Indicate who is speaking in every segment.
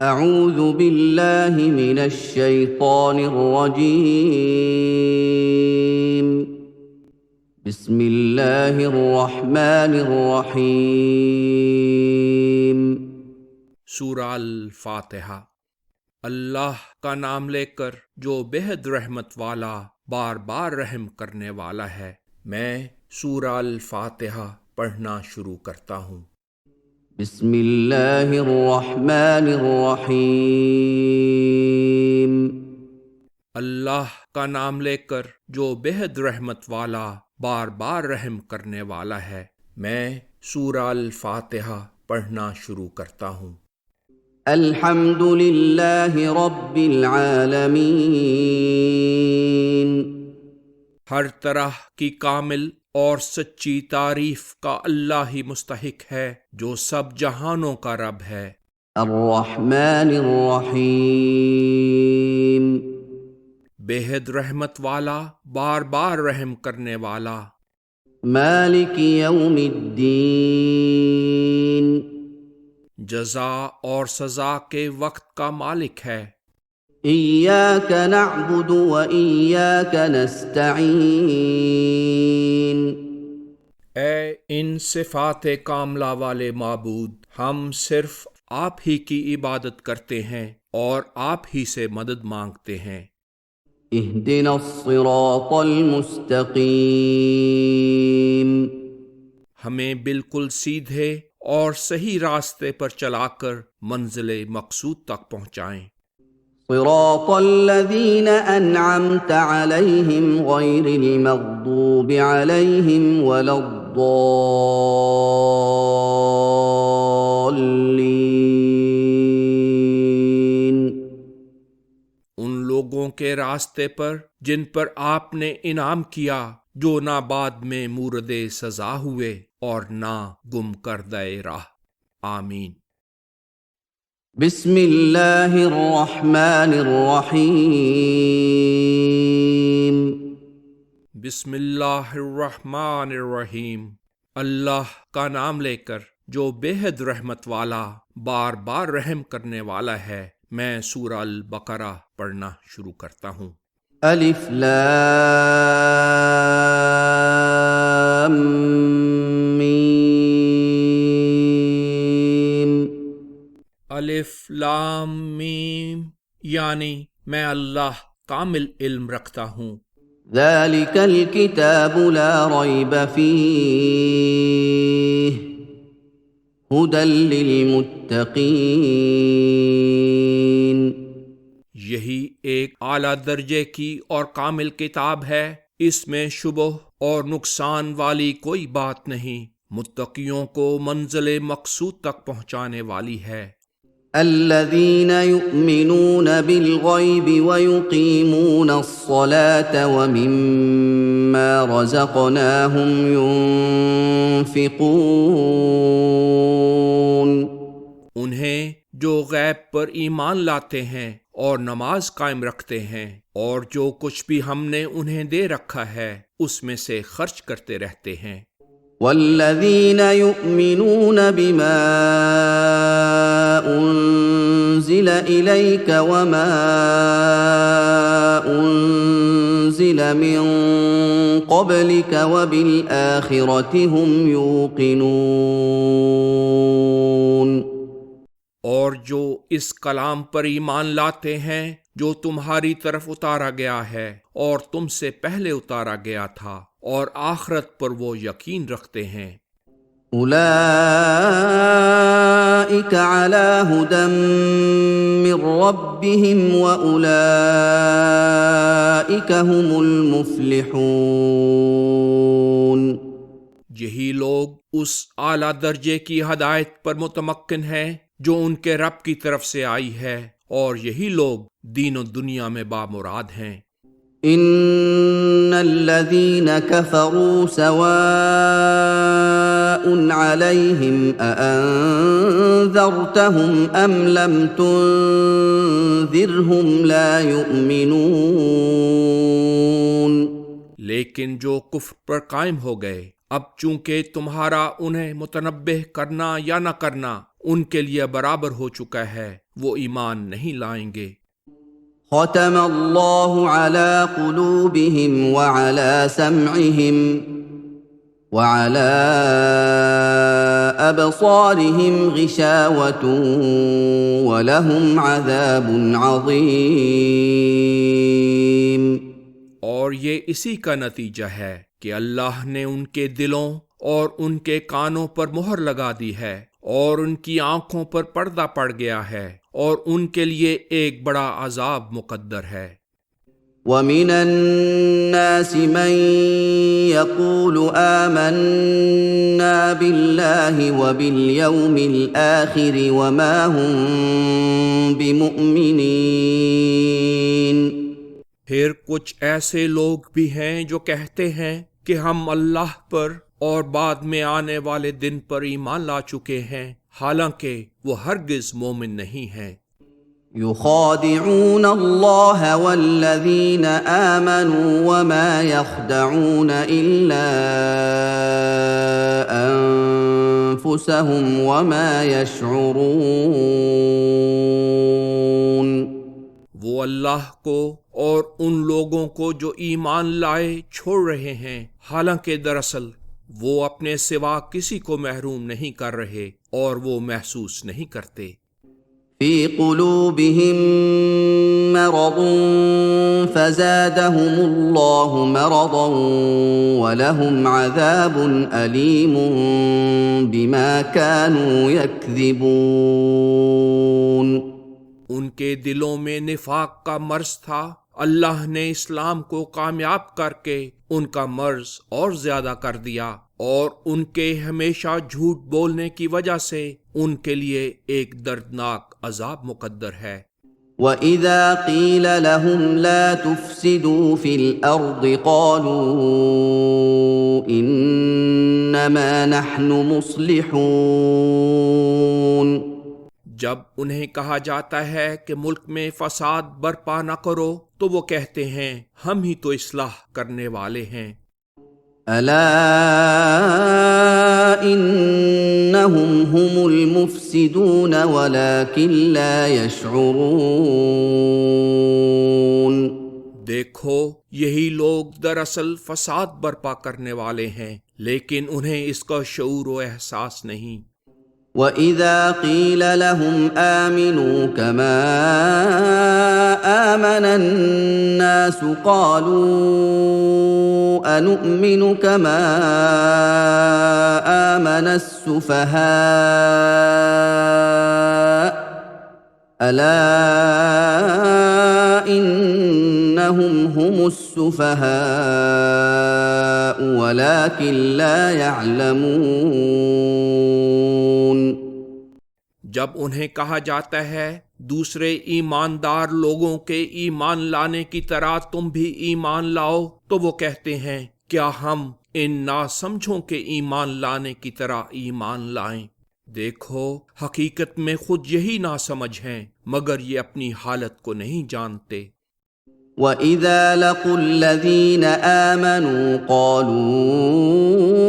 Speaker 1: اعوذ باللہ من الشیطان الرجیم بسم اللہ الرحمن الرحیم
Speaker 2: سورہ الفاتحہ۔ اللہ کا نام لے کر جو بہت رحمت والا بار بار رحم کرنے والا ہے۔ میں سورہ الفاتحہ پڑھنا شروع کرتا ہوں۔
Speaker 1: بسم اللہ الرحمن الرحیم
Speaker 2: اللہ کا نام لے کر جو بہت رحمت والا بار بار رحم کرنے والا ہے۔ میں سورہ الفاتحہ پڑھنا شروع کرتا ہوں۔
Speaker 1: الحمد للہ رب العالمین
Speaker 2: ہر طرح کی کامل اور سچی تعریف کا اللہ ہی مستحق ہے جو سب جہانوں کا رب ہے۔
Speaker 1: الرحمن الرحیم
Speaker 2: بے حد رحمت والا بار بار رحم کرنے والا۔
Speaker 1: مالک یوم الدین
Speaker 2: جزا اور سزا کے وقت کا مالک ہے۔
Speaker 1: ایاک نعبد و ایاک نستعین
Speaker 2: اے ان صفات کاملہ والے معبود، ہم صرف آپ ہی کی عبادت کرتے ہیں اور آپ ہی سے مدد مانگتے ہیں۔
Speaker 1: اہدنا الصراط المستقیم
Speaker 2: ہمیں بالکل سیدھے اور صحیح راستے پر چلا کر منزل مقصود تک پہنچائیں۔
Speaker 1: صراط الذین انعمت علیہم غیر المغضوب علیہم ولا الضالین
Speaker 2: ان لوگوں کے راستے پر جن پر آپ نے انعام کیا، جو نہ بعد میں مورد سزا ہوئے اور نہ گم کردہ راہ۔ آمین۔
Speaker 1: بسم اللہ الرحمن الرحیم
Speaker 2: بسم اللہ الرحمن الرحیم۔ اللہ کا نام لے کر جو بے حد رحمت والا بار بار رحم کرنے والا ہے۔ میں سورہ البقرہ پڑھنا شروع کرتا ہوں۔
Speaker 1: الف لام میم
Speaker 2: الف لام میم، یعنی میں اللہ کامل علم رکھتا ہوں۔
Speaker 1: ذلك الكتاب لا ريب فيه هدى للمتقين
Speaker 2: یہی ایک اعلیٰ درجے کی اور کامل کتاب ہے، اس میں شبہ اور نقصان والی کوئی بات نہیں، متقیوں کو منزل مقصود تک پہنچانے والی ہے۔
Speaker 1: الذين يؤمنون بالغيب ويقيمون الصلاة ومما رزقناهم ينفقون
Speaker 2: انہیں جو غیب پر ایمان لاتے ہیں اور نماز قائم رکھتے ہیں اور جو کچھ بھی ہم نے انہیں دے رکھا ہے اس میں سے خرچ کرتے رہتے ہیں۔
Speaker 1: والذين يؤمنون بما أنزل إليك وما أنزل من قبلك وبالآخرة هم يوقنون
Speaker 2: اور جو اس کلام پر ایمان لاتے ہیں جو تمہاری طرف اتارا گیا ہے اور تم سے پہلے اتارا گیا تھا، اور آخرت پر وہ یقین رکھتے ہیں۔
Speaker 1: أولئك على هدى من ربهم وأولئك هم المفلحون
Speaker 2: یہی لوگ اس اعلیٰ درجے کی ہدایت پر متمکن ہیں جو ان کے رب کی طرف سے آئی ہے، اور یہی لوگ دین و دنیا میں بامراد ہیں۔
Speaker 1: ان الذين كفروا سواء عليهم أأنذرتهم ام لم تنذرهم لا يؤمنون
Speaker 2: لیکن جو کفر پر قائم ہو گئے، اب چونکہ تمہارا انہیں متنبہ کرنا یا نہ کرنا ان کے لیے برابر ہو چکا ہے، وہ ایمان نہیں لائیں گے۔
Speaker 1: ختم اللہ علی قلوبہم وعلی سمعہم وعلى أبصارهم غشاوة ولهم عذاب عظيم۔
Speaker 2: اور یہ اسی کا نتیجہ ہے کہ اللہ نے ان کے دلوں اور ان کے کانوں پر مہر لگا دی ہے، اور ان کی آنکھوں پر پردہ پڑ گیا ہے، اور ان کے لیے ایک بڑا عذاب مقدر ہے۔
Speaker 1: وَمِنَ النَّاسِ مَن يَقُولُ آمَنَّا بِاللَّهِ وَبِالْيَوْمِ الْآخِرِ وَمَا هُم بِمُؤْمِنِينَ۔
Speaker 2: پھر کچھ ایسے لوگ بھی ہیں جو کہتے ہیں کہ ہم اللہ پر اور بعد میں آنے والے دن پر ایمان لا چکے ہیں، حالانکہ وہ ہرگز مومن نہیں ہیں۔
Speaker 1: يخادعون الله والذين آمنوا وما يخدعون إلا أنفسهم وما يشعرون۔
Speaker 2: وہ اللہ کو اور ان لوگوں کو جو ایمان لائے چھوڑ رہے ہیں، حالانکہ دراصل وہ اپنے سوا کسی کو محروم نہیں کر رہے اور وہ محسوس نہیں کرتے۔
Speaker 1: في قلوبهم مرض فزادهم الله مرضا ولهم عذاب أليم بما كانوا يكذبون۔
Speaker 2: ان کے دلوں میں نفاق کا مرض تھا، اللہ نے اسلام کو کامیاب کر کے ان کا مرض اور زیادہ کر دیا، اور ان کے ہمیشہ جھوٹ بولنے کی وجہ سے ان کے لیے ایک دردناک عذاب مقدر ہے۔
Speaker 1: وَإِذَا قِيلَ لَهُمْ لَا تُفْسِدُوا فِي الْأَرْضِ قَالُوا إِنَّمَا نَحْنُ مُصْلِحُونَ۔
Speaker 2: جب انہیں کہا جاتا ہے کہ ملک میں فساد برپا نہ کرو تو وہ کہتے ہیں ہم ہی تو اصلاح کرنے والے ہیں۔
Speaker 1: أَلَا إِنَّهُمْ هُمُ الْمُفْسِدُونَ وَلَكِنْ لَا يَشْعُرُونَ۔
Speaker 2: دیکھو یہی لوگ دراصل فساد برپا کرنے والے ہیں، لیکن انہیں اس کا شعور و احساس نہیں۔
Speaker 1: وَإِذَا قِيلَ لَهُمْ آمِنُوا كَمَا آمَنَ النَّاسُ قَالُوا أَنُؤْمِنُ كَمَا آمَنَ السُّفَهَاءُ أَلَا إِنَّهُمْ هُمُ السُّفَهَاءُ وَلَكِنْ لَا يَعْلَمُونَ۔
Speaker 2: جب انہیں کہا جاتا ہے دوسرے ایماندار لوگوں کے ایمان لانے کی طرح تم بھی ایمان لاؤ، تو وہ کہتے ہیں کیا ہم ان ناسمجھوں کے ایمان لانے کی طرح ایمان لائیں؟ دیکھو حقیقت میں خود یہی ناسمجھ ہیں، مگر یہ اپنی حالت کو نہیں جانتے۔
Speaker 1: وَإِذَا لَقُوا الَّذِينَ آمَنُوا قَالُوا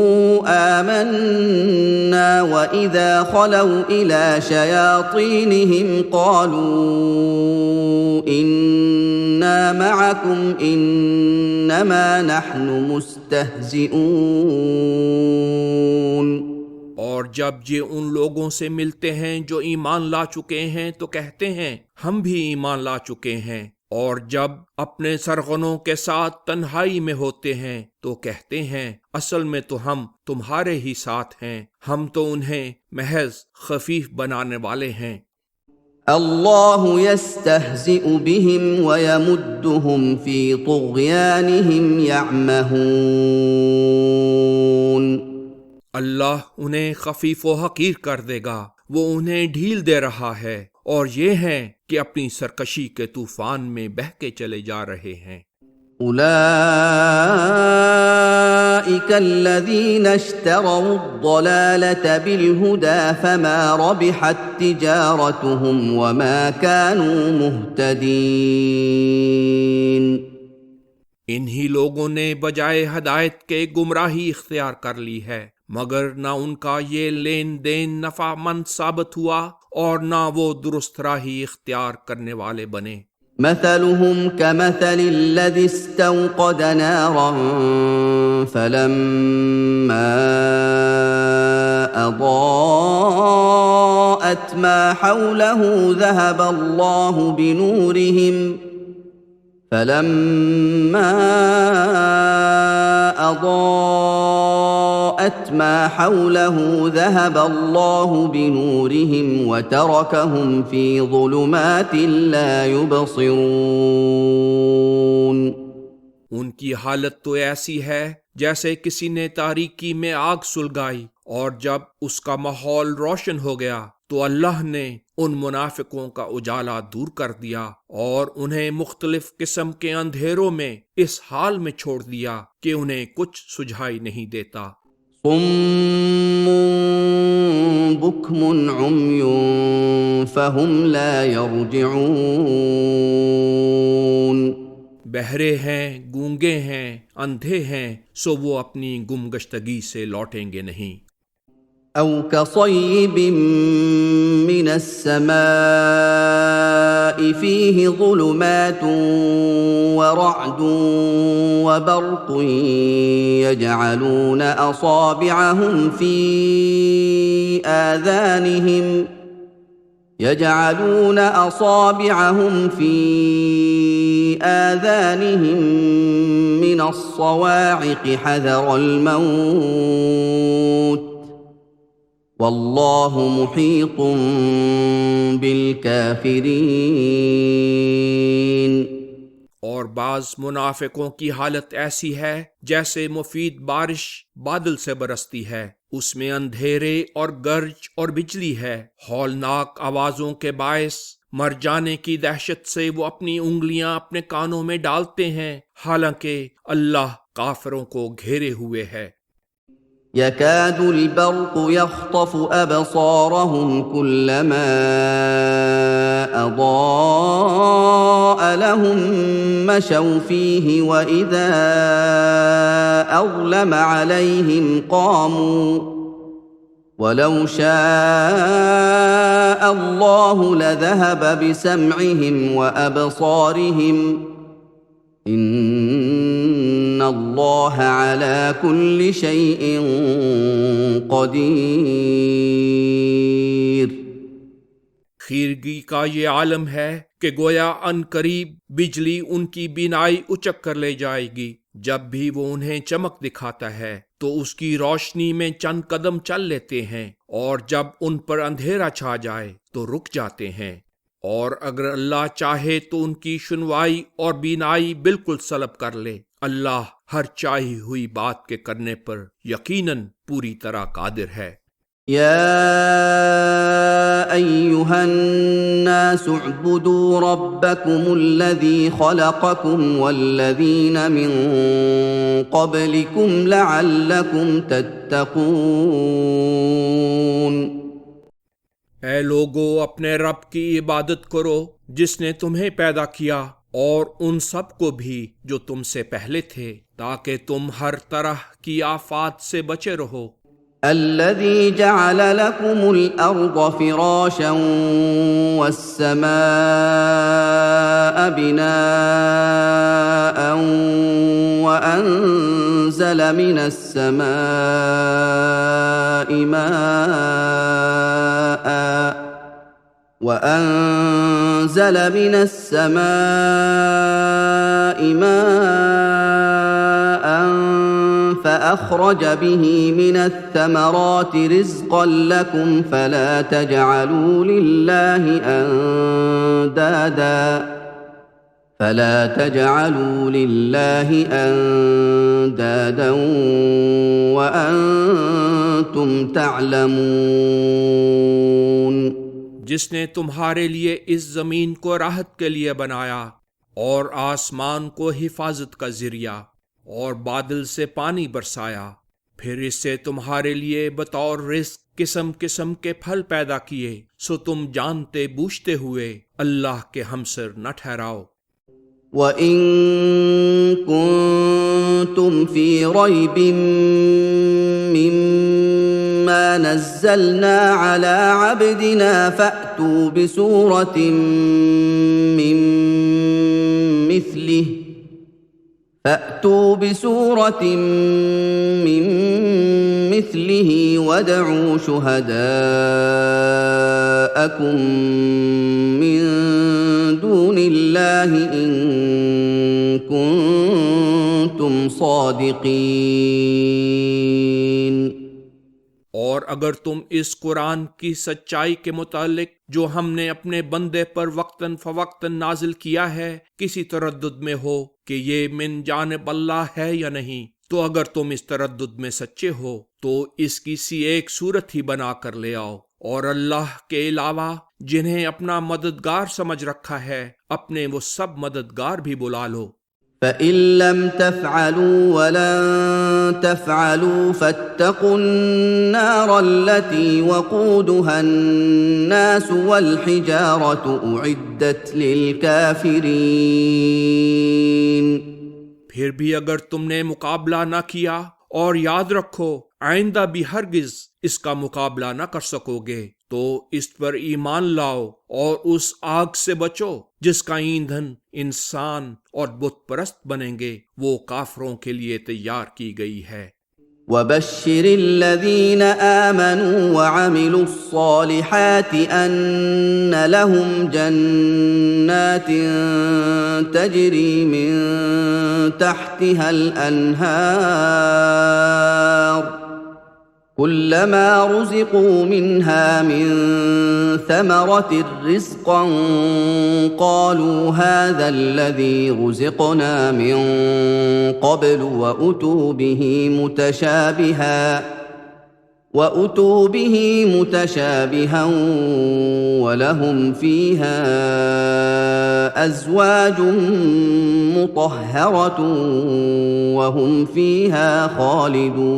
Speaker 1: آمَنَّا وَإِذَا خَلَوْا إِلَى شَيَاطِينِهِمْ قَالُوا إِنَّا مَعَكُمْ إِنَّمَا نَحْنُ مُسْتَهْزِئُونَ۔
Speaker 2: اور جب یہ ان لوگوں سے ملتے ہیں جو ایمان لا چکے ہیں تو کہتے ہیں ہم بھی ایمان لا چکے ہیں، اور جب اپنے سرغنوں کے ساتھ تنہائی میں ہوتے ہیں تو کہتے ہیں اصل میں تو ہم تمہارے ہی ساتھ ہیں، ہم تو انہیں محض خفیف بنانے والے ہیں۔
Speaker 1: اللہ یستہزئ بہم ویمدہم فی طغیانہم یعمہون۔
Speaker 2: اللہ انہیں خفیف و حقیر کر دے گا، وہ انہیں ڈھیل دے رہا ہے، اور یہ ہیں کہ اپنی سرکشی کے طوفان میں بہہ کے چلے جا رہے ہیں۔
Speaker 1: اولئک الذین اشتروا الضلالة بالہدى فما ربحت تجارتهم وما كانوا مہتدین۔
Speaker 2: انہی لوگوں نے بجائے ہدایت کے گمراہی اختیار کر لی ہے، مگر نہ ان کا یہ لین دین نفع مند ثابت ہوا اور نہ وہ درست راہی اختیار کرنے والے بنے۔
Speaker 1: مثلهم كمثل الذي استوقد نارا فلما أضاءت ما حوله ذهب الله بنورهم وتركهم في ظلمات لا يبصرون۔
Speaker 2: ان کی حالت تو ایسی ہے جیسے کسی نے تاریکی میں آگ سلگائی، اور جب اس کا ماحول روشن ہو گیا تو اللہ نے ان منافقوں کا اجالا دور کر دیا اور انہیں مختلف قسم کے اندھیروں میں اس حال میں چھوڑ دیا کہ انہیں کچھ سجھائی نہیں دیتا۔
Speaker 1: صم بكم عمي فهم لا يرجعون۔
Speaker 2: بہرے ہیں، گونگے ہیں، اندھے ہیں، سو وہ اپنی گمگشتگی سے لوٹیں گے نہیں۔
Speaker 1: أَوْ كَصَيِّبٍ مِّنَ السَّمَاءِ فِيهِ ظُلُمَاتٌ وَرَعْدٌ وَبَرْقٌ يَجْعَلُونَ أَصَابِعَهُمْ فِي آذَانِهِم مِّنَ الصَّوَاعِقِ حَذَرَ الْمَوْتِ وَاللَّهُ مُحِيطٌ بِالْكَافِرِينَ۔
Speaker 2: اور بعض منافقوں کی حالت ایسی ہے جیسے مفید بارش بادل سے برستی ہے، اس میں اندھیرے اور گرج اور بجلی ہے، ہولناک آوازوں کے باعث مر جانے کی دہشت سے وہ اپنی انگلیاں اپنے کانوں میں ڈالتے ہیں، حالانکہ اللہ کافروں کو گھیرے ہوئے ہے۔
Speaker 1: يكاد البرق يخطف أبصارهم كلما أضاء لهم مشوا فيه وإذا أظلم عليهم قاموا ولو شاء الله لذهب بسمعهم وأبصارهم ان اللہ علی کل شیء قدیر۔
Speaker 2: خیرگی کا یہ عالم ہے کہ گویا ان قریب بجلی ان کی بینائی اچک کر لے جائے گی، جب بھی وہ انہیں چمک دکھاتا ہے تو اس کی روشنی میں چند قدم چل لیتے ہیں، اور جب ان پر اندھیرا چھا جائے تو رک جاتے ہیں، اور اگر اللہ چاہے تو ان کی سنوائی اور بینائی بالکل سلب کر لے۔ اللہ ہر چاہی ہوئی بات کے کرنے پر یقیناً پوری طرح قادر ہے۔
Speaker 1: یا ایھا الناس اعبدوا ربکم الذی خلقکم والذین من قبلکم لعلکم تتقون۔
Speaker 2: اے لوگو، اپنے رب کی عبادت کرو جس نے تمہیں پیدا کیا اور ان سب کو بھی جو تم سے پہلے تھے، تاکہ تم ہر طرح کی آفات سے بچے رہو۔
Speaker 1: الذي جعل لكم الأرض فراشا والسماء بناء وأنزل من السماء ماء فأخرج به من الثمرات رزقا لكم فلا تجعلوا لله أندادا وأنتم تعلمون۔
Speaker 2: جس نے تمہارے لیے اس زمین کو راحت کے لیے بنایا اور آسمان کو حفاظت کا ذریعہ اور بادل سے پانی برسایا، پھر اس سے تمہارے لیے بطور رزق قسم قسم کے پھل پیدا کیے، سو تم جانتے بوجھتے ہوئے اللہ کے ہمسر نہ ٹھہراؤ۔
Speaker 1: وَإِن كُنتُمْ فِي رَيْبٍ مِّمَّا نَزَّلْنَا عَلَىٰ عَبْدِنَا فَأْتُوا بِسُورَةٍ مِّن مِّثْلِهِ وَادْعُوا شُهَدَاءَكُم مِّن دُونِ اللَّهِ إِن كُنتُمْ صَادِقِينَ۔
Speaker 2: اور اگر تم اس قرآن کی سچائی کے متعلق جو ہم نے اپنے بندے پر وقتاً فوقتاً نازل کیا ہے کسی تردد میں ہو کہ یہ من جانب اللہ ہے یا نہیں، تو اگر تم اس تردد میں سچے ہو تو اس کی سی ایک صورت ہی بنا کر لے آؤ، اور اللہ کے علاوہ جنہیں اپنا مددگار سمجھ رکھا ہے اپنے وہ سب مددگار بھی بلا لو۔
Speaker 1: فَإِن لَّمْ تَفْعَلُوا وَلَن تَفْعَلُوا فَاتَّقُوا النَّارَ الَّتِي وَقُودُهَا النَّاسُ وَالْحِجَارَةُ أُعِدَّتْ لِلْكَافِرِينَ۔
Speaker 2: پھر بھی اگر تم نے مقابلہ نہ کیا، اور یاد رکھو آئندہ بھی ہرگز اس کا مقابلہ نہ کر سکو گے، تو اس پر ایمان لاؤ اور اس آگ سے بچو جس کا ایندھن انسان اور بت پرست بنیں گے، وہ کافروں کے لیے تیار کی گئی ہے۔
Speaker 1: وَبَشِّرِ الَّذِينَ آمَنُوا وَعَمِلُوا الصَّالِحَاتِ أَنَّ لَهُمْ جَنَّاتٍ تَجْرِي مِن تَحْتِهَا الْأَنْهَارُ كُلَّمَا رُزِقُوا مِنْهَا مِن ثَمَرَةٍ رِّزْقًا قَالُوا هَٰذَا الَّذِي رُزِقْنَا مِن قَبْلُ وَأُتُوا بِهِ مُتَشَابِهًا وَلَهُمْ فِيهَا أَزْوَاجٌ مُّطَهَّرَةٌ وَهُمْ فِيهَا خَالِدُونَ۔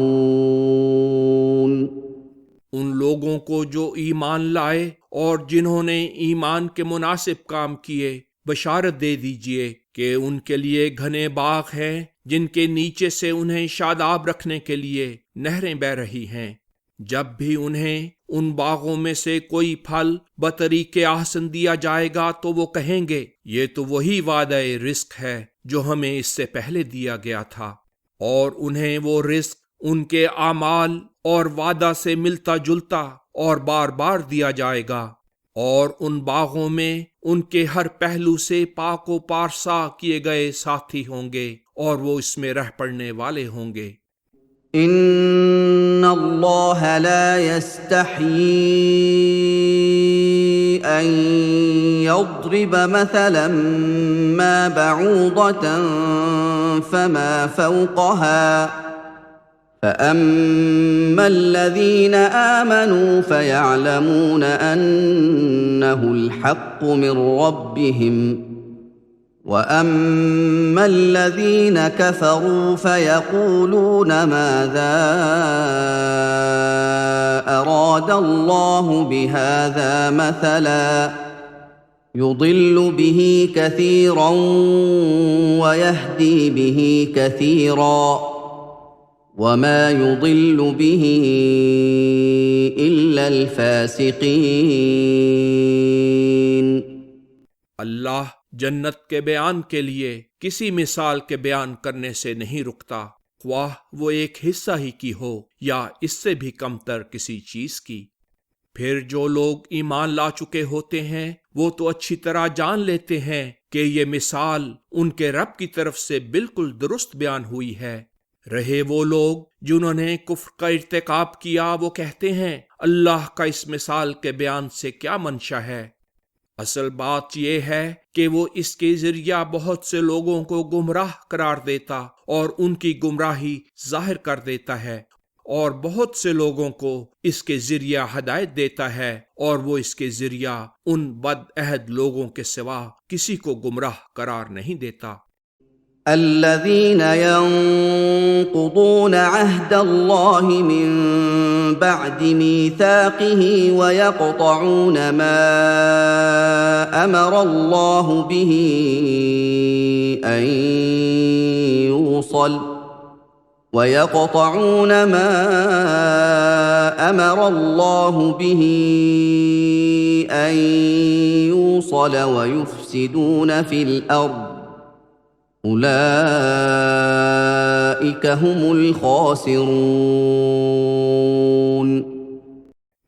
Speaker 2: ان لوگوں کو جو ایمان لائے اور جنہوں نے ایمان کے مناسب کام کیے بشارت دے دیجئے کہ ان کے لیے گھنے باغ ہیں جن کے نیچے سے انہیں شاداب رکھنے کے لیے نہریں بہہ رہی ہیں۔ جب بھی انہیں ان باغوں میں سے کوئی پھل بطریق احسن دیا جائے گا تو وہ کہیں گے یہ تو وہی وعدہ رزق ہے جو ہمیں اس سے پہلے دیا گیا تھا، اور انہیں وہ رزق ان کے اعمال اور وعدہ سے ملتا جلتا اور بار بار دیا جائے گا، اور ان باغوں میں ان کے ہر پہلو سے پاک و پارسا کیے گئے ساتھی ہوں گے، اور وہ اس میں رہ پڑنے والے ہوں گے۔
Speaker 1: ان اللہ لا يستحيي ان يضرب مثلا ما بعوضة فما فوقها فأما الذين آمنوا فيعلمون أنه الحق من ربهم وَأَمَّا الَّذِينَ كَفَرُوا فَيَقُولُونَ مَاذَا أَرَادَ اللَّهُ بِهَذَا مَثَلًا يُضِلُّ بِهِ كَثِيرًا وَيَهْدِي بِهِ كَثِيرًا وَمَا يُضِلُّ بِهِ إِلَّا الْفَاسِقِينَ۔
Speaker 2: اللہ جنت کے بیان کے لیے کسی مثال کے بیان کرنے سے نہیں رکتا، خواہ وہ ایک حصہ ہی کی ہو یا اس سے بھی کم تر کسی چیز کی۔ پھر جو لوگ ایمان لا چکے ہوتے ہیں وہ تو اچھی طرح جان لیتے ہیں کہ یہ مثال ان کے رب کی طرف سے بالکل درست بیان ہوئی ہے۔ رہے وہ لوگ جنہوں نے کفر کا ارتکاب کیا، وہ کہتے ہیں اللہ کا اس مثال کے بیان سے کیا منشا ہے؟ اصل بات یہ ہے کہ وہ اس کے ذریعہ بہت سے لوگوں کو گمراہ قرار دیتا اور ان کی گمراہی ظاہر کر دیتا ہے، اور بہت سے لوگوں کو اس کے ذریعہ ہدایت دیتا ہے، اور وہ اس کے ذریعہ ان بد عہد لوگوں کے سوا کسی کو گمراہ قرار نہیں دیتا۔
Speaker 1: الذين ينقضون عهد الله من بعد ميثاقه ويقطعون ما امر اللہ به ان يوصل ويقطعون ما امر اللہ به ان يوصل ويفسدون في الارض اولئک هم الخاسرون۔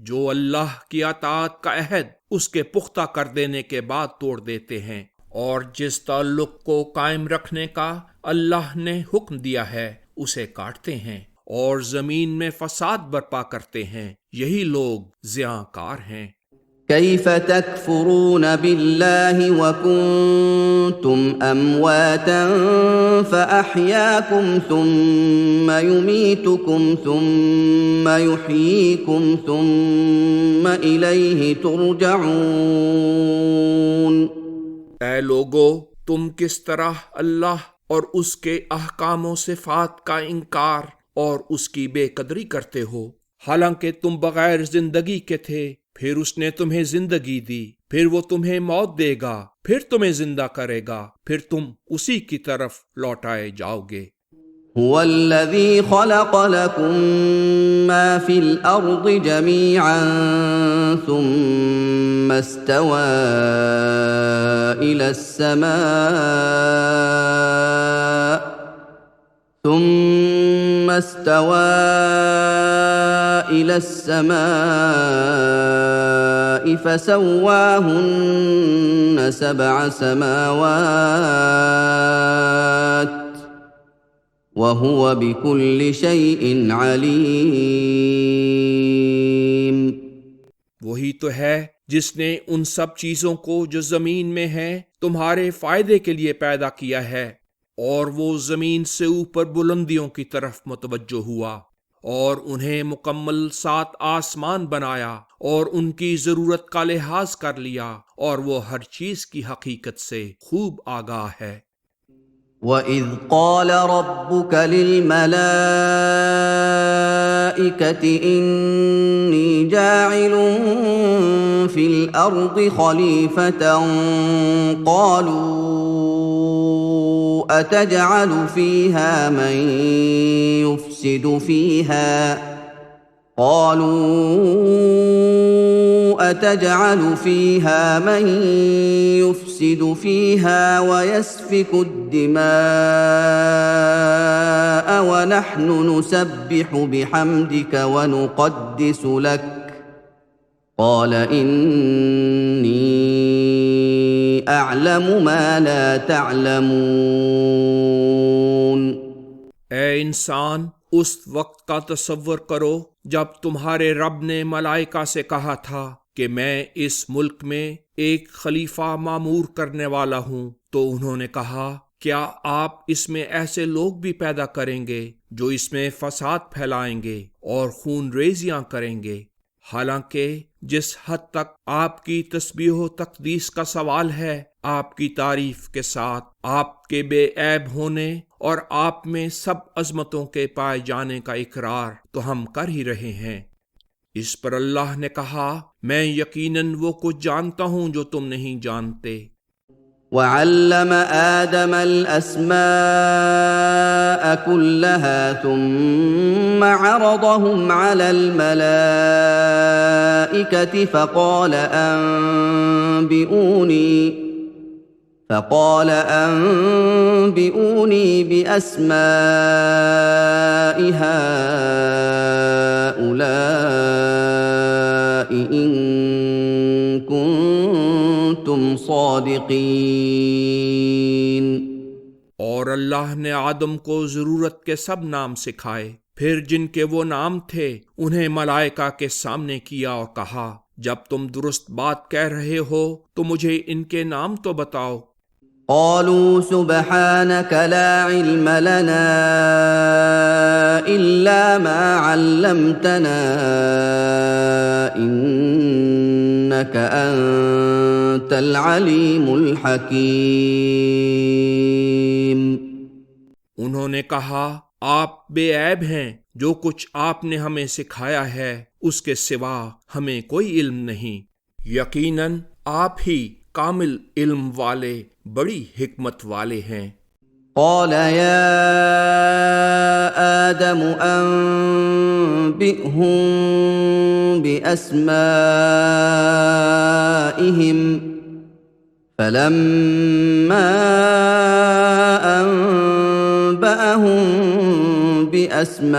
Speaker 2: جو اللہ کی اطاعت کا عہد اس کے پختہ کر دینے کے بعد توڑ دیتے ہیں، اور جس تعلق کو قائم رکھنے کا اللہ نے حکم دیا ہے اسے کاٹتے ہیں، اور زمین میں فساد برپا کرتے ہیں، یہی لوگ زیانکار ہیں۔
Speaker 1: کیف تکفرون باللہ وکنتم امواتا فاحیاکم ثم یمیتکم ثم یحییکم ثم الیہ ترجعون۔
Speaker 2: اے لوگو، تم کس طرح اللہ اور اس کے احکام و صفات کا انکار اور اس کی بے قدری کرتے ہو، حالانکہ تم بغیر زندگی کے تھے، پھر اس نے تمہیں زندگی دی، پھر وہ تمہیں موت دے گا، پھر تمہیں زندہ کرے گا، پھر تم اسی کی طرف لوٹائے جاؤ گے۔
Speaker 1: هو الذي خلق لكم ما في الأرض جميعا ثم استوى إلى السماء فسواهن 7 سماوات وَهُوَ بِكُلِّ شَيْءٍ عَلِيمٌ۔
Speaker 2: وہی تو ہے جس نے ان سب چیزوں کو جو زمین میں ہیں تمہارے فائدے کے لیے پیدا کیا ہے، اور وہ زمین سے اوپر بلندیوں کی طرف متوجہ ہوا، اور انہیں مکمل 7 آسمان بنایا، اور ان کی ضرورت کا لحاظ کر لیا، اور وہ ہر چیز کی حقیقت سے خوب آگاہ ہے۔
Speaker 1: وَإِذْ قَالَ رَبُّكَ لِلْمَلَائِكَةِ إِنِّي جَاعِلٌ فِي الْأَرْضِ خَلِيفَةً قَالُوا أَتَجْعَلُ فِيهَا مَن يُفْسِدُ فِيهَا وَيَسْفِكُ الدِّمَاءَ وَنَحْنُ نُسَبِّحُ بِحَمْدِكَ وَنُقَدِّسُ لَكَ قَالَ إِنِّي أَعْلَمُ مَا لَا تَعْلَمُونَ۔
Speaker 2: اے انسان، اس وقت کا تصور کرو جب تمہارے رب نے ملائکہ سے کہا تھا کہ میں اس ملک میں ایک خلیفہ معمور کرنے والا ہوں، تو انہوں نے کہا کیا آپ اس میں ایسے لوگ بھی پیدا کریں گے جو اس میں فساد پھیلائیں گے اور خون ریزیاں کریں گے؟ حالانکہ جس حد تک آپ کی تسبیح و تقدیس کا سوال ہے، آپ کی تعریف کے ساتھ آپ کے بے عیب ہونے اور آپ میں سب عظمتوں کے پائے جانے کا اقرار تو ہم کر ہی رہے ہیں۔ اس پر اللہ نے کہا میں یقیناً وہ کچھ جانتا ہوں جو تم نہیں جانتے۔
Speaker 1: وَعَلَّمَ آدَمَ الْأَسْمَاءَ كُلَّهَا ثُمَّ عَرَضَهُمْ عَلَى الْمَلَائِكَةِ فقال أنبئوني بأسماء هؤلاء إن كنتم صادقين۔
Speaker 2: اور اللہ نے آدم کو ضرورت کے سب نام سکھائے، پھر جن کے وہ نام تھے انہیں ملائکہ کے سامنے کیا اور کہا جب تم درست بات کہہ رہے ہو تو مجھے ان کے نام تو بتاؤ۔
Speaker 1: قالوا سبحانك لا علم لنا إلا ما علمتنا إنك أنت العليم الحكيم۔
Speaker 2: انہوں نے کہا آپ بے عیب ہیں، جو کچھ آپ نے ہمیں سکھایا ہے اس کے سوا ہمیں کوئی علم نہیں، یقیناً آپ ہی کامل علم والے، بڑی حکمت والے ہیں۔
Speaker 1: قال يا آدم أنبئهم بأسمائهم فلما أنبأهم بأسمائهم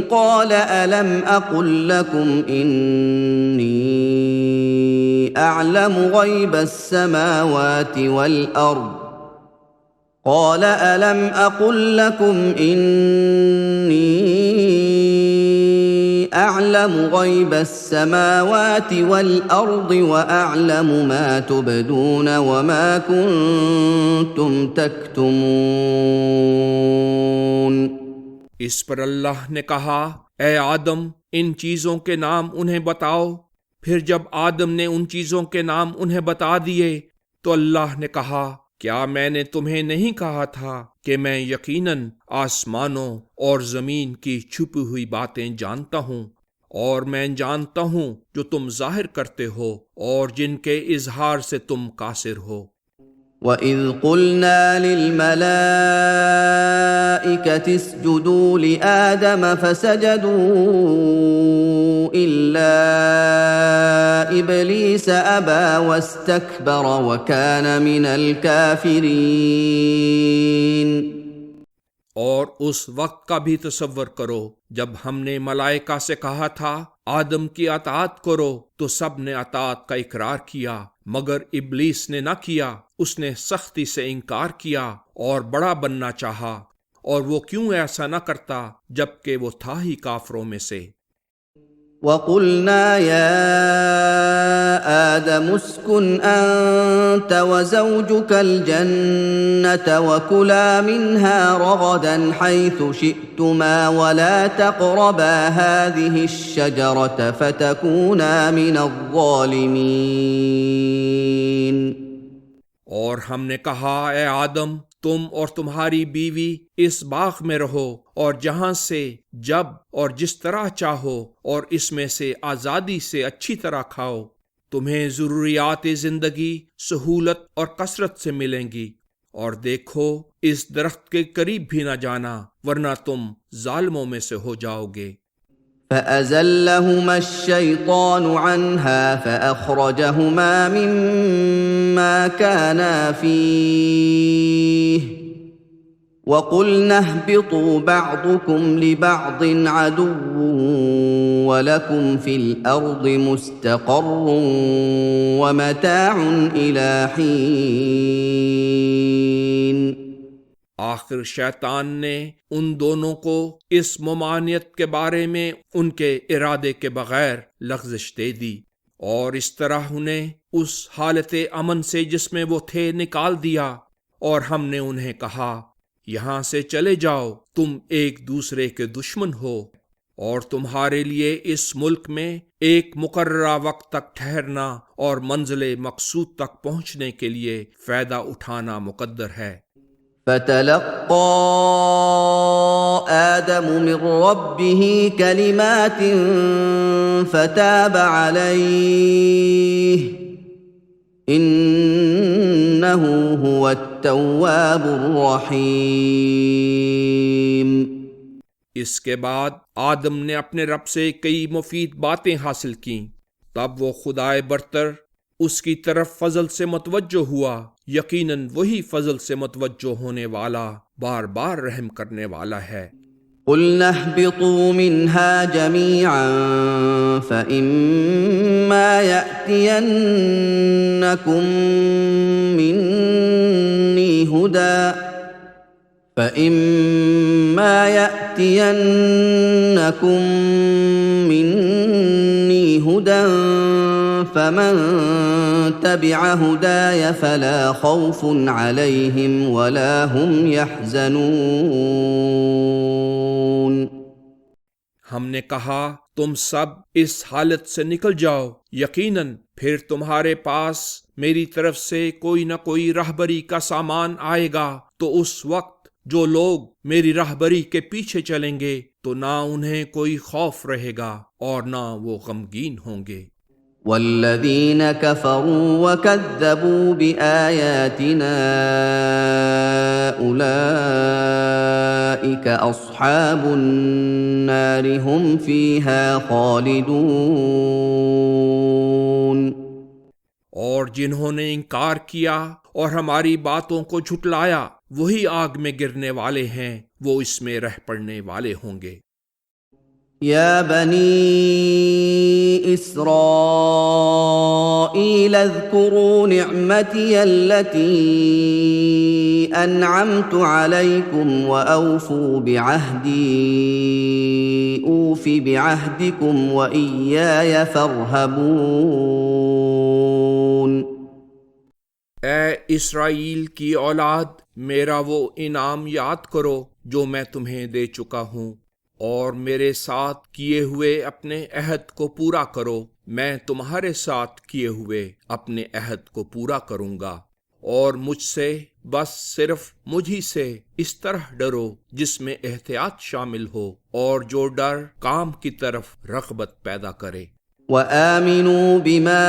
Speaker 1: قال ألم أقل لكم إني أعلم غيب السماوات والأرض قال ألم أقل لكم إني أعلم غيب السماوات والأرض وأعلم ما تبدون وما كنتم تكتمون۔
Speaker 2: اس پر اللہ نے کہا، اے آدم، ان چیزوں کے نام انہیں بتاؤ۔ پھر جب آدم نے ان چیزوں کے نام انہیں بتا دیے تو اللہ نے کہا، کیا میں نے تمہیں نہیں کہا تھا کہ میں یقیناً آسمانوں اور زمین کی چھپی ہوئی باتیں جانتا ہوں، اور میں جانتا ہوں جو تم ظاہر کرتے ہو اور جن کے اظہار سے تم قاصر ہو۔
Speaker 1: وَإِذْ قُلْنَا لِلْمَلَائِكَةِ اسْجُدُوا لِآدَمَ فَسَجَدُوا إِلَّا إِبْلِيسَ أَبَى وَاسْتَكْبَرَ وَكَانَ مِنَ الْكَافِرِينَ۔
Speaker 2: اور اس وقت کا بھی تصور کرو جب ہم نے ملائکہ سے کہا تھا آدم کی اطاعت کرو تو سب نے اطاعت کا اقرار کیا، مگر ابلیس نے نہ کیا، اس نے سختی سے انکار کیا اور بڑا بننا چاہا، اور وہ کیوں ایسا نہ کرتا جبکہ وہ تھا ہی کافروں میں سے۔
Speaker 1: وَقُلْنَا يَا آدَمُ اسْكُنْ أَنْتَ وَزَوْجُكَ الْجَنَّةَ وَكُلَا مِنْهَا رَغَدًا حَيْثُ شِئْتُمَا وَلَا تَقْرَبَا هَذِهِ الشَّجَرَةَ فَتَكُونَا مِنَ الظَّالِمِينَ۔
Speaker 2: اور ہم نے کہا، اے آدم، تم اور تمہاری بیوی اس باغ میں رہو اور جہاں سے جب اور جس طرح چاہو اور اس میں سے آزادی سے اچھی طرح کھاؤ، تمہیں ضروریات زندگی سہولت اور کثرت سے ملیں گی، اور دیکھو اس درخت کے قریب بھی نہ جانا ورنہ تم ظالموں میں سے ہو جاؤ گے۔
Speaker 1: فَأَزَلَّهُمَا الشَّيْطَانُ عَنْهَا فَأَخْرَجَهُمَا مِمَّا كَانَا فِيهِ وَقُلْنَا اهْبِطُوا بَعْضُكُمْ لِبَعْضٍ عَدُوٌّ وَلَكُمْ فِي الْأَرْضِ مُسْتَقَرٌّ وَمَتَاعٌ إِلَىٰ حِينٍ۔
Speaker 2: آخر شیطان نے ان دونوں کو اس ممانعت کے بارے میں ان کے ارادے کے بغیر لغزش دے دی، اور اس طرح انہیں اس حالت امن سے جس میں وہ تھے نکال دیا، اور ہم نے انہیں کہا، یہاں سے چلے جاؤ، تم ایک دوسرے کے دشمن ہو، اور تمہارے لیے اس ملک میں ایک مقررہ وقت تک ٹھہرنا اور منزل مقصود تک پہنچنے کے لیے فائدہ اٹھانا مقدر ہے۔
Speaker 1: فَتَلَقَّى آدَمُ مِن رَّبِّهِ كَلِمَاتٍ فَتَابَ عَلَيْهِ إِنَّهُ هُوَ التَّوَّابُ الرَّحِيمُ۔
Speaker 2: اس کے بعد آدم نے اپنے رب سے کئی مفید باتیں حاصل کیں، تب وہ خدائے برتر اس کی طرف فضل سے متوجہ ہوا، یقیناً وہی فضل سے متوجہ ہونے والا، بار بار رحم کرنے والا ہے۔
Speaker 1: قُلْنَا اهْبِطُوا مِنْهَا جَمِيعًا فَإِمَّا يَأْتِيَنَّكُم مِّنِّي هُدًى فَمَن تَبِعَ هُدَايَ فَلَا خَوْفٌ عَلَيْهِمْ وَلَا هُمْ يَحْزَنُونَ۔
Speaker 2: ہم نے کہا، تم سب اس حالت سے نکل جاؤ، یقیناً پھر تمہارے پاس میری طرف سے کوئی نہ کوئی راہبری کا سامان آئے گا، تو اس وقت جو لوگ میری راہبری کے پیچھے چلیں گے تو نہ انہیں کوئی خوف رہے گا اور نہ وہ غمگین ہوں گے۔
Speaker 1: والذين كفروا وكذبوا بآياتنا أولئك أصحاب النار هم فيها خالدون
Speaker 2: اور جنہوں نے انکار کیا اور ہماری باتوں کو جھٹلایا وہی آگ میں گرنے والے ہیں، وہ اس میں رہ پڑنے والے ہوں گے۔
Speaker 1: يا بني إسرائيل اذكروا نعمتي التي أنعمت عليكم وأوفوا بعهدي أوف بعهدكم وإياي فارهبون
Speaker 2: اے اسرائیل کی اولاد، میرا وہ انعام یاد کرو جو میں تمہیں دے چکا ہوں، اور میرے ساتھ کیے ہوئے اپنے عہد کو پورا کرو، میں تمہارے ساتھ کیے ہوئے اپنے عہد کو پورا کروں گا، اور مجھ سے بس صرف مجھ ہی سے اس طرح ڈرو جس میں احتیاط شامل ہو اور جو ڈر کام کی طرف رغبت پیدا کرے۔
Speaker 1: وآمنوا بما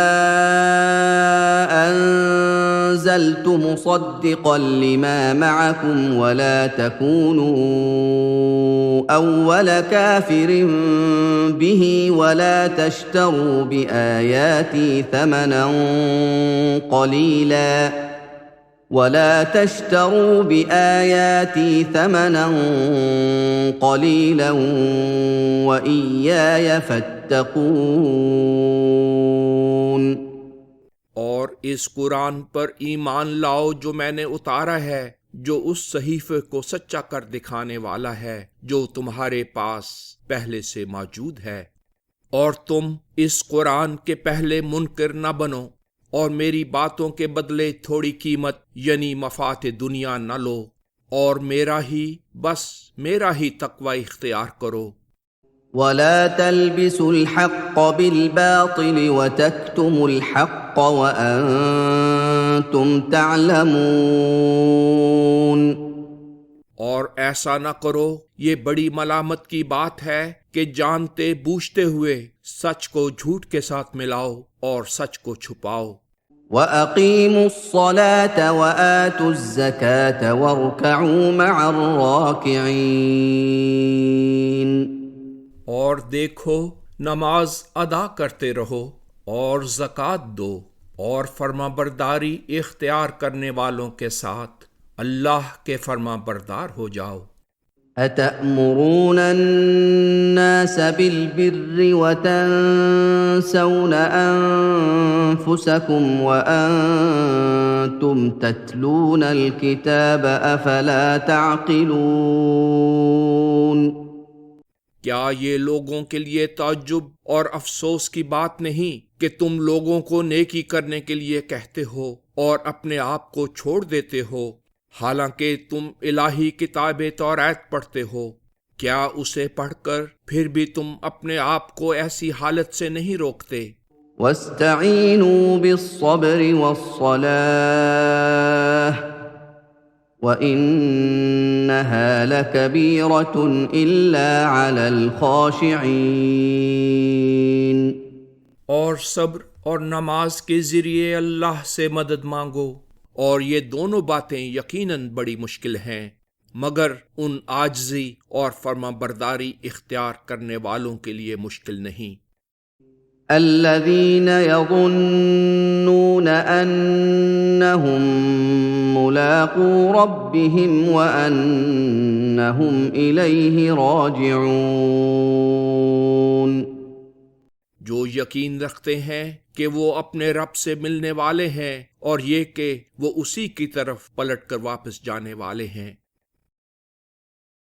Speaker 1: أنزلت مصدقا لما معكم ولا تكونوا أول كافر به ولا تشتروا بآياتي ثمنا قليلا وإياي فاتقون
Speaker 2: اور اس قرآن پر ایمان لاؤ جو میں نے اتارا ہے، جو اس صحیفے کو سچا کر دکھانے والا ہے جو تمہارے پاس پہلے سے موجود ہے، اور تم اس قرآن کے پہلے منکر نہ بنو، اور میری باتوں کے بدلے تھوڑی قیمت یعنی مفاد دنیا نہ لو، اور میرا ہی تقوی اختیار کرو۔
Speaker 1: ولا تلبسوا الحق بالباطل وتكتموا الحق وأنتم تعلمون
Speaker 2: اور ایسا نہ کرو، یہ بڑی ملامت کی بات ہے کہ جانتے بوجھتے ہوئے سچ کو جھوٹ کے ساتھ ملاؤ اور سچ کو چھپاؤ۔
Speaker 1: وَأَقِيمُوا الصَّلَاةَ وَآتُوا الزَّكَاةَ وَارْكَعُوا مَعَ الرَّاكِعِينَ
Speaker 2: اور دیکھو نماز ادا کرتے رہو اور زکوٰۃ دو اور فرما برداری اختیار کرنے والوں کے ساتھ اللہ کے فرما بردار ہو جاؤ۔
Speaker 1: أَتَأْمُرُونَ النَّاسَ بِالْبِرِّ وَتَنْسَوْنَ أَنفُسَكُمْ وَأَنْتُمْ تَتْلُونَ الْكِتَابَ أَفَلَا تَعْقِلُونَ
Speaker 2: کیا یہ لوگوں کے لیے تعجب اور افسوس کی بات نہیں کہ تم لوگوں کو نیکی کرنے کے لیے کہتے ہو اور اپنے آپ کو چھوڑ دیتے ہو، حالانکہ تم الہی کتاب توریت پڑھتے ہو؟ کیا اسے پڑھ کر پھر بھی تم اپنے آپ کو ایسی حالت سے نہیں روکتے؟
Speaker 1: وَاسْتَعِينُوا بِالصَّبْرِ وَالصَّلَاةِ وَإِنَّهَا لَكَبِيرَةٌ إِلَّا عَلَى الْخَاشِعِينَ
Speaker 2: اور صبر اور نماز کے ذریعے اللہ سے مدد مانگو، اور یہ دونوں باتیں یقیناً بڑی مشکل ہیں مگر ان عاجزی اور فرما برداری اختیار کرنے والوں کے لیے مشکل نہیں۔
Speaker 1: الذين يظنون أنهم ملاقو ربهم وأنهم إليه راجعون
Speaker 2: جو یقین رکھتے ہیں کہ وہ اپنے رب سے ملنے والے ہیں اور یہ کہ وہ اسی کی طرف پلٹ کر واپس جانے والے ہیں۔